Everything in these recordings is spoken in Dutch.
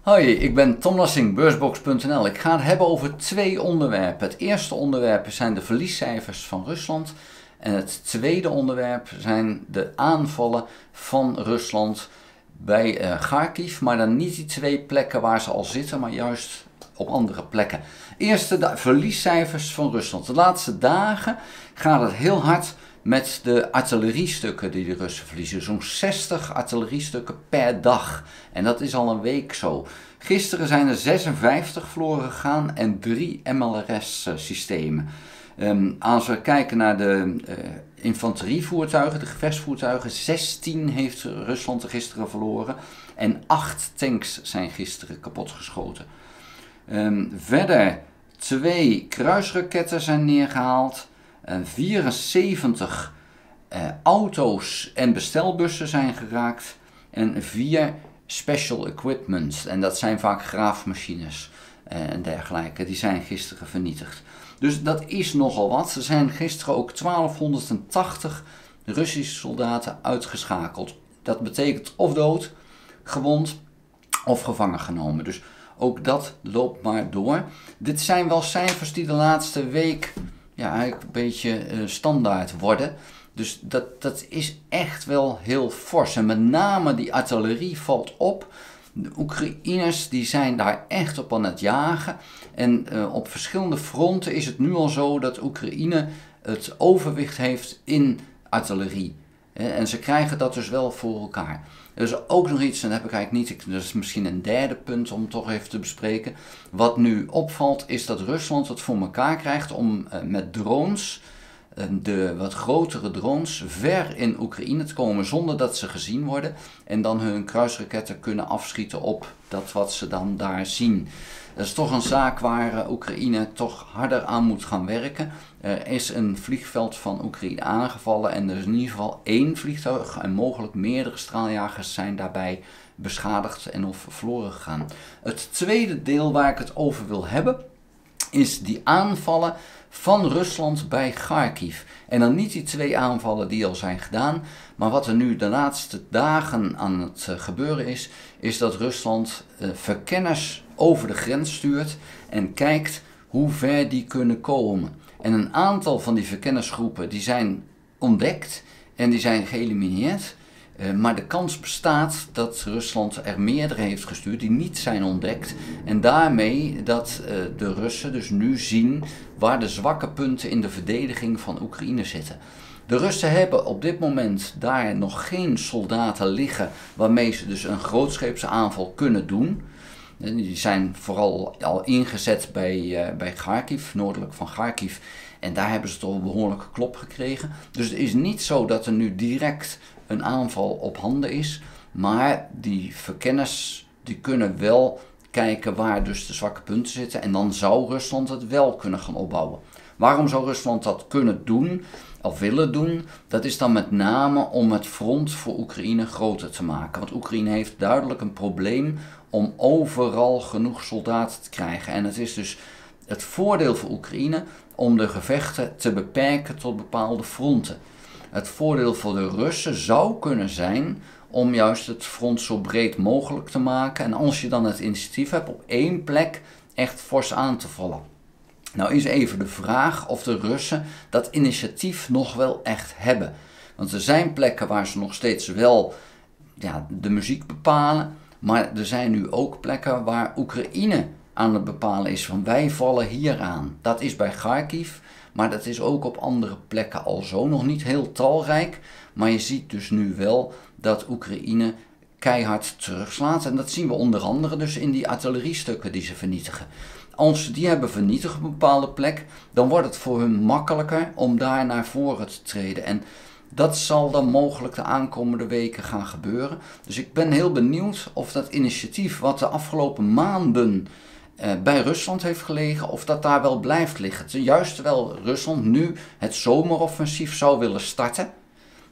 Hoi, ik ben Tom Lassing, beursbox.nl. Ik ga het hebben over twee onderwerpen. Het eerste onderwerp zijn de verliescijfers van Rusland. En het tweede onderwerp zijn de aanvallen van Rusland bij Kharkiv. Maar dan niet die twee plekken waar ze al zitten, maar juist op andere plekken. Eerst de verliescijfers van Rusland. De laatste dagen gaat het heel hard met de artilleriestukken die de Russen verliezen. Zo'n 60 artilleriestukken per dag. En dat is al een week zo. Gisteren zijn er 56 verloren gegaan en 3 MLRS-systemen. Als we kijken naar de infanterievoertuigen, de gevechtsvoertuigen, 16 heeft Rusland er gisteren verloren. En 8 tanks zijn gisteren kapotgeschoten. Verder 2 kruisraketten zijn neergehaald. 74 auto's en bestelbussen zijn geraakt. En 4 special equipment. En dat zijn vaak graafmachines en dergelijke. Die zijn gisteren vernietigd. Dus dat is nogal wat. Er zijn gisteren ook 1280 Russische soldaten uitgeschakeld. Dat betekent of dood, gewond of gevangen genomen. Dus ook dat loopt maar door. Dit zijn wel cijfers die de laatste week eigenlijk een beetje standaard worden. Dus dat is echt wel heel fors. En met name die artillerie valt op. De Oekraïners die zijn daar echt op aan het jagen. En op verschillende fronten is het nu al zo dat Oekraïne het overwicht heeft in artillerie. En ze krijgen dat dus wel voor elkaar. Er is ook nog iets, en dat heb ik eigenlijk niet, dat is misschien een derde punt om toch even te bespreken. Wat nu opvalt is dat Rusland het voor elkaar krijgt om met drones, de wat grotere drones, ver in Oekraïne te komen zonder dat ze gezien worden. En dan hun kruisraketten kunnen afschieten op dat wat ze dan daar zien. Dat is toch een zaak waar Oekraïne toch harder aan moet gaan werken. Er is een vliegveld van Oekraïne aangevallen en er is in ieder geval 1 vliegtuig en mogelijk meerdere straaljagers zijn daarbij beschadigd en of verloren gegaan. Het tweede deel waar ik het over wil hebben is die aanvallen van Rusland bij Kharkiv. En dan niet die 2 aanvallen die al zijn gedaan, maar wat er nu de laatste dagen aan het gebeuren is dat Rusland verkenners over de grens stuurt en kijkt hoe ver die kunnen komen. En een aantal van die verkennersgroepen die zijn ontdekt en die zijn geëlimineerd. Maar de kans bestaat dat Rusland er meerdere heeft gestuurd die niet zijn ontdekt. En daarmee dat de Russen dus nu zien waar de zwakke punten in de verdediging van Oekraïne zitten. De Russen hebben op dit moment daar nog geen soldaten liggen waarmee ze dus een grootscheepse aanval kunnen doen. Die zijn vooral al ingezet bij Kharkiv, noordelijk van Kharkiv. En daar hebben ze toch een behoorlijke klop gekregen. Dus het is niet zo dat er nu direct een aanval op handen is. Maar die verkenners die kunnen wel kijken waar dus de zwakke punten zitten. En dan zou Rusland het wel kunnen gaan opbouwen. Waarom zou Rusland dat kunnen doen of willen doen? Dat is dan met name om het front voor Oekraïne groter te maken. Want Oekraïne heeft duidelijk een probleem om overal genoeg soldaten te krijgen. En het is dus het voordeel voor Oekraïne om de gevechten te beperken tot bepaalde fronten. Het voordeel voor de Russen zou kunnen zijn om juist het front zo breed mogelijk te maken. En als je dan het initiatief hebt op 1 plek echt fors aan te vallen. Nou is even de vraag of de Russen dat initiatief nog wel echt hebben. Want er zijn plekken waar ze nog steeds wel de muziek bepalen. Maar er zijn nu ook plekken waar Oekraïne aan het bepalen is van wij vallen hier aan. Dat is bij Kharkiv, maar dat is ook op andere plekken al zo. Nog niet heel talrijk, maar je ziet dus nu wel dat Oekraïne keihard terugslaat. En dat zien we onder andere dus in die artilleriestukken die ze vernietigen. Als ze die hebben vernietigd op een bepaalde plek, dan wordt het voor hun makkelijker om daar naar voren te treden. En dat zal dan mogelijk de aankomende weken gaan gebeuren. Dus ik ben heel benieuwd of dat initiatief wat de afgelopen maanden bij Rusland heeft gelegen, of dat daar wel blijft liggen. Juist terwijl Rusland nu het zomeroffensief zou willen starten.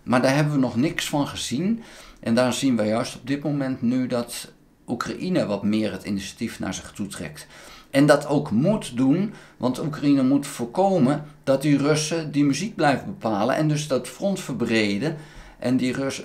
Maar daar hebben we nog niks van gezien. En daar zien we juist op dit moment nu dat Oekraïne wat meer het initiatief naar zich toe trekt. En dat ook moet doen, want Oekraïne moet voorkomen dat die Russen die muziek blijven bepalen en dus dat front verbreden en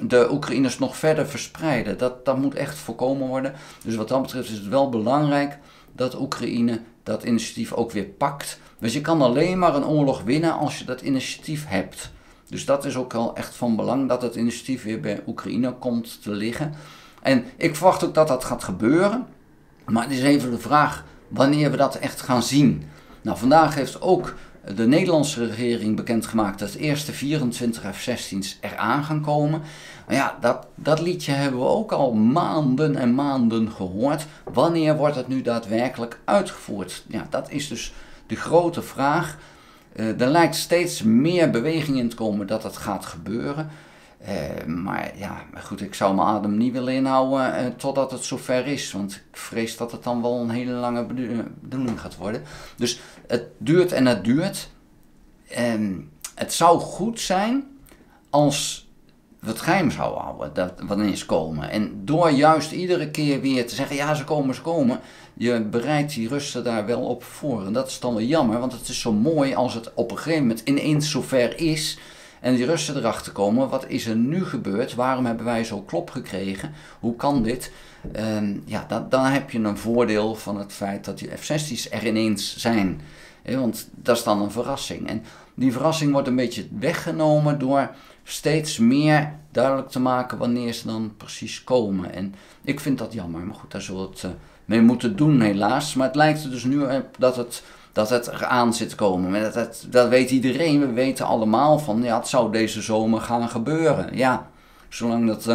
de Oekraïners nog verder verspreiden. Dat moet echt voorkomen worden. Dus wat dat betreft is het wel belangrijk dat Oekraïne dat initiatief ook weer pakt. Dus je kan alleen maar een oorlog winnen als je dat initiatief hebt. Dus dat is ook wel echt van belang, dat het initiatief weer bij Oekraïne komt te liggen. En ik verwacht ook dat dat gaat gebeuren. Maar het is even de vraag wanneer we dat echt gaan zien. Nou, vandaag heeft ook de Nederlandse regering bekendgemaakt dat de eerste 24 F-16's eraan gaan komen. Maar ja, dat liedje hebben we ook al maanden en maanden gehoord. Wanneer wordt het nu daadwerkelijk uitgevoerd? Ja, dat is dus de grote vraag. Er lijkt steeds meer beweging in te komen dat het gaat gebeuren. Maar ja, goed, ik zou mijn adem niet willen inhouden totdat het zover is. Want ik vrees dat het dan wel een hele lange bedoeling gaat worden. Dus het duurt en het duurt. Het zou goed zijn als we het geheim zouden houden wanneer ze komen. En door juist iedere keer weer te zeggen, ja, ze komen. Je bereidt die Russen daar wel op voor. En dat is dan wel jammer, want het is zo mooi als het op een gegeven moment ineens zover is. En die Russen erachter komen, wat is er nu gebeurd? Waarom hebben wij zo klop gekregen? Hoe kan dit? Dan heb je een voordeel van het feit dat die F-16's er ineens zijn. Want dat is dan een verrassing. En die verrassing wordt een beetje weggenomen door steeds meer duidelijk te maken wanneer ze dan precies komen. En ik vind dat jammer, maar goed, daar zullen we het mee moeten doen helaas. Maar het lijkt er dus nu op dat het eraan zit te komen. Maar dat weet iedereen. We weten allemaal van, ja, het zou deze zomer gaan gebeuren. Ja, zolang dat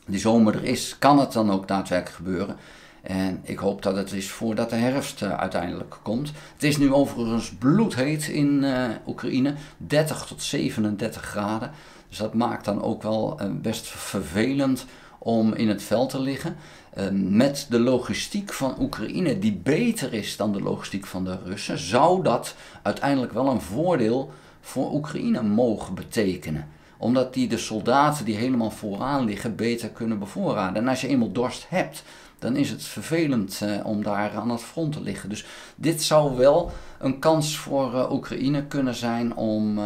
die zomer er is, kan het dan ook daadwerkelijk gebeuren. En ik hoop dat het is voordat de herfst uiteindelijk komt. Het is nu overigens bloedheet in Oekraïne. 30 tot 37 graden. Dus dat maakt dan ook wel best vervelend om in het veld te liggen. Met de logistiek van Oekraïne, die beter is dan de logistiek van de Russen, zou dat uiteindelijk wel een voordeel voor Oekraïne mogen betekenen. Omdat die de soldaten die helemaal vooraan liggen beter kunnen bevoorraden. En als je eenmaal dorst hebt, dan is het vervelend om daar aan het front te liggen. Dus dit zou wel een kans voor Oekraïne kunnen zijn om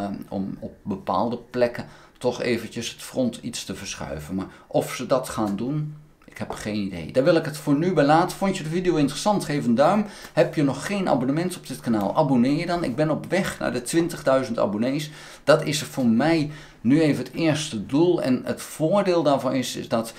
op bepaalde plekken toch eventjes het front iets te verschuiven. Maar of ze dat gaan doen, ik heb geen idee. Daar wil ik het voor nu bij laten. Vond je de video interessant? Geef een duim. Heb je nog geen abonnement op dit kanaal? Abonneer je dan. Ik ben op weg naar de 20.000 abonnees. Dat is voor mij nu even het eerste doel. En het voordeel daarvan is dat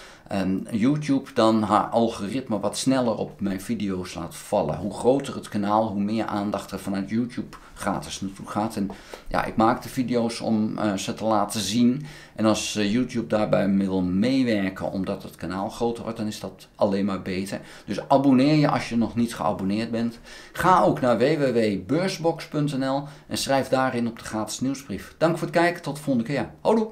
YouTube dan haar algoritme wat sneller op mijn video's laat vallen. Hoe groter het kanaal, hoe meer aandacht er vanuit YouTube gratis naartoe gaat. En ja, ik maak de video's om ze te laten zien. En als YouTube daarbij wil meewerken omdat het kanaal groter wordt, dan is dat alleen maar beter. Dus abonneer je als je nog niet geabonneerd bent. Ga ook naar www.beursbox.nl en schrijf daarin op de gratis nieuwsbrief. Dank voor het kijken, tot de volgende keer. Houdoe!